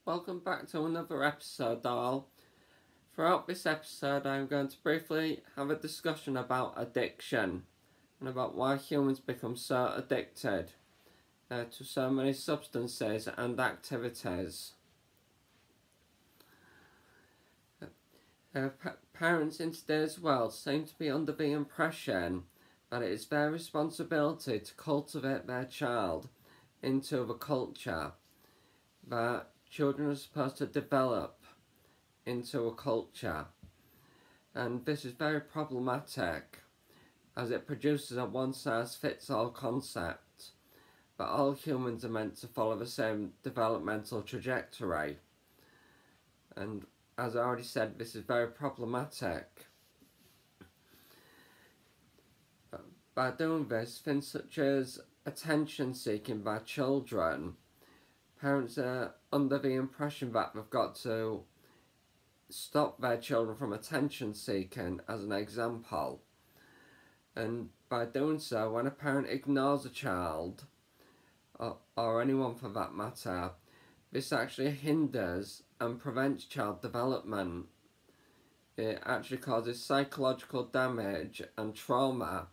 welcome back to another episode, all. Throughout this episode, I'm going to briefly have a discussion about addiction and about why humans become so addicted to so many substances and activities. Parents in today's world seem to be under the impression that it is their responsibility to cultivate their child into the culture that children are supposed to develop into a culture, and this is very problematic as it produces a one-size-fits-all concept that all humans are meant to follow the same developmental trajectory. And as I already said, this is very problematic. By doing this, things such as attention seeking by children, parents are under the impression that they've got to stop their children from attention seeking, as an example. And by doing so, when a parent ignores a child, or anyone for that matter, this actually hinders and prevents child development. It actually causes psychological damage and trauma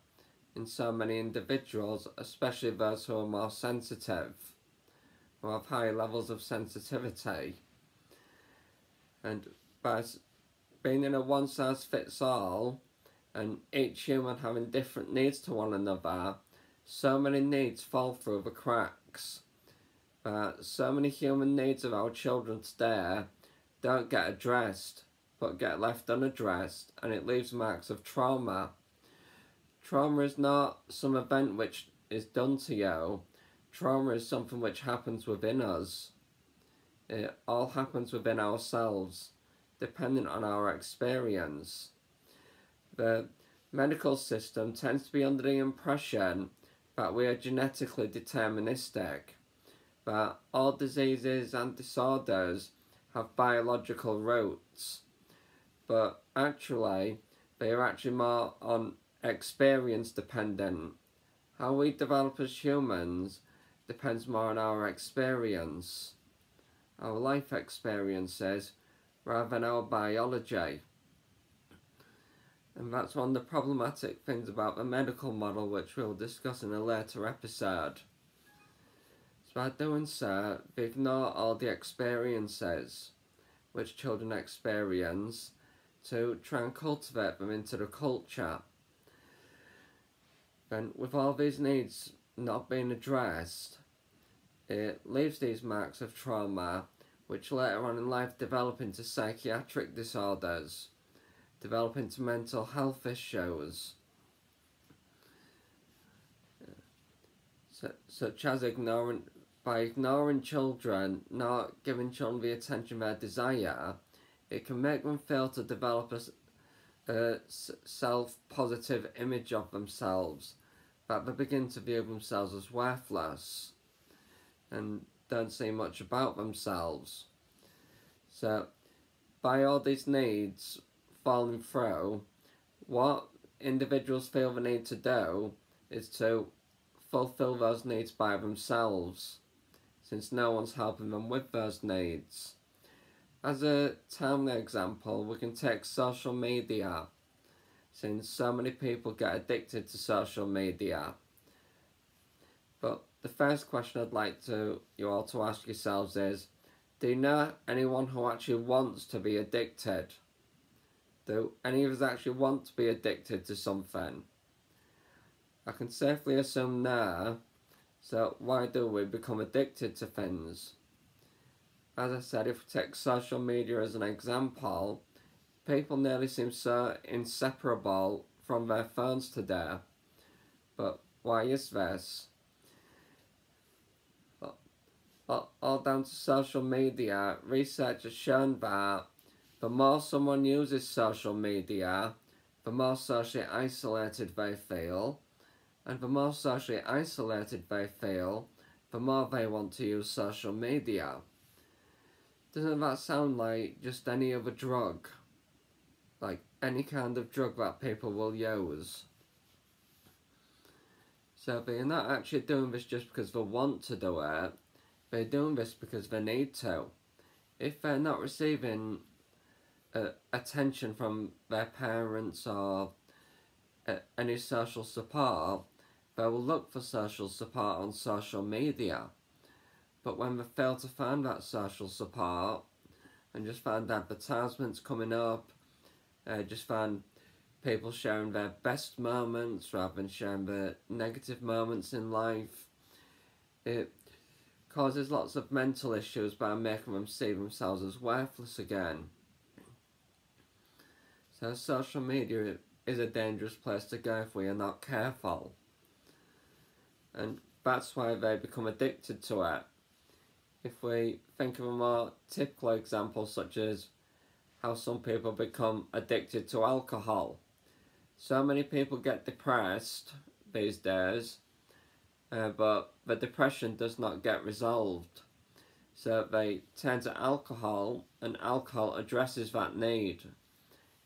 in so many individuals, especially those who are more sensitive, who have high levels of sensitivity. And by being in a one-size-fits-all and each human having different needs to one another, so many needs fall through the cracks. So many human needs of our children today don't get addressed but get left unaddressed, and it leaves marks of trauma. Trauma is not some event which is done to you. Trauma is something which happens within us. It all happens within ourselves, depending on our experience. The medical system tends to be under the impression that we are genetically deterministic, that all diseases and disorders have biological roots, but actually they are actually more on experience dependent. How we develop as humans depends more on our experience, our life experiences, rather than our biology. And that's one of the problematic things about the medical model, which we'll discuss in a later episode. So by doing so, we ignore all the experiences which children experience to try and cultivate them into the culture. And with all these needs not being addressed, it leaves these marks of trauma, which later on in life develop into psychiatric disorders, develop into mental health issues, such as ignoring children, not giving children the attention they desire. It can make them fail to develop a self-positive image of themselves, that they begin to view themselves as worthless and don't see much about themselves. So by all these needs falling through, what individuals feel the need to do is to fulfill those needs by themselves, since no one's helping them with those needs. As a timely example, we can take social media, since so many people get addicted to social media. But the first question I'd like you all to ask yourselves is, do you know anyone who actually wants to be addicted? Do any of us actually want to be addicted to something? I can safely assume no. So why do we become addicted to things? As I said, if we take social media as an example, people nearly seem so inseparable from their phones today. But why is this? All down to social media. Research has shown that the more someone uses social media, the more socially isolated they feel, and the more socially isolated they feel, the more they want to use social media. Doesn't that sound like just any other drug? Like any kind of drug that people will use. So they're not actually doing this just because they want to do it, they're doing this because they need to. if they're not receiving attention from their parents or any social support, they will look for social support on social media. But when they fail to find that social support and just find advertisements coming up, just find people sharing their best moments rather than sharing the negative moments in life, it causes lots of mental issues by making them see themselves as worthless again. So social media is a dangerous place to go if we are not careful. And that's why they become addicted to it. If we think of a more typical example, such as how some people become addicted to alcohol. So many people get depressed these days, but the depression does not get resolved. So they turn to alcohol, and alcohol addresses that need.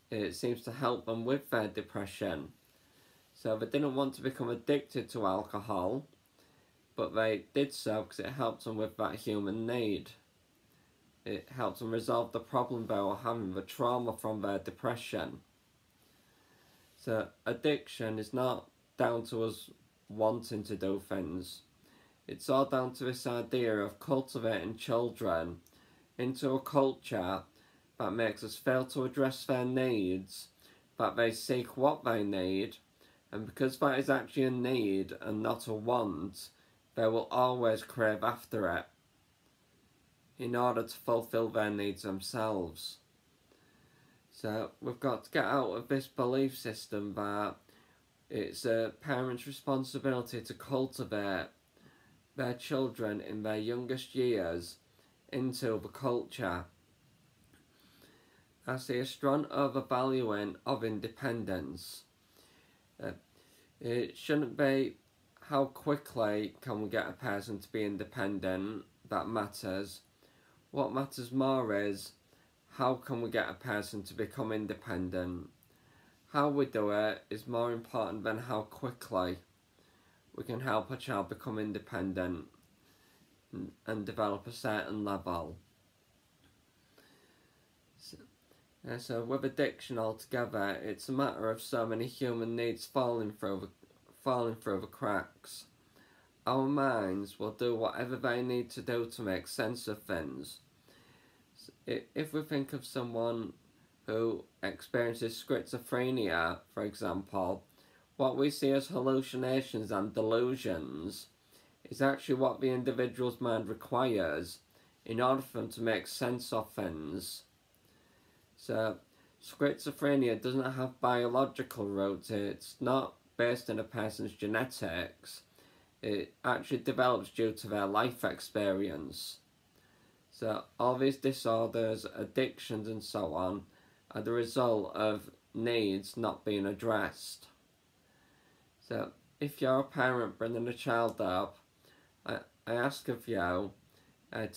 It seems to help them with their depression. So they didn't want to become addicted to alcohol, but they did so because it helped them with that human need. It helped them resolve the problem they were having, the trauma from their depression. So addiction is not down to us wanting to do things. It's all down to this idea of cultivating children into a culture that makes us fail to address their needs, that they seek what they need, and because that is actually a need and not a want, they will always crave after it in order to fulfill their needs themselves. So we've got to get out of this belief system that it's a parent's responsibility to cultivate their children in their youngest years into the culture. I see a strong overvaluing of independence. It shouldn't be how quickly can we get a person to be independent that matters. What matters more is how can we get a person to become independent. How we do it is more important than how quickly we can help a child become independent and develop a certain level. So with addiction altogether, it's a matter of so many human needs falling through the cracks. Our minds will do whatever they need to do to make sense of things. If we think of someone who experiences schizophrenia, for example, what we see as hallucinations and delusions is actually what the individual's mind requires in order for them to make sense of things. So schizophrenia doesn't have biological roots. It's not based on a person's genetics. It actually develops due to their life experience. So all these disorders, addictions and so on are the result of needs not being addressed. So if you're a parent bringing a child up, I ask of you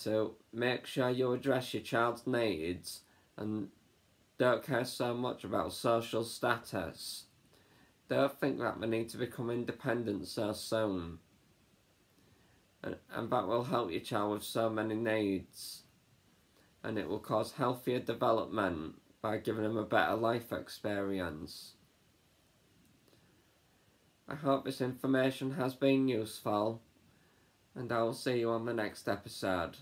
to make sure you address your child's needs and don't care so much about social status. Don't think that they need to become independent so soon. And that will help your child with so many needs. And it will cause healthier development by giving them a better life experience. I hope this information has been useful, and I will see you on the next episode.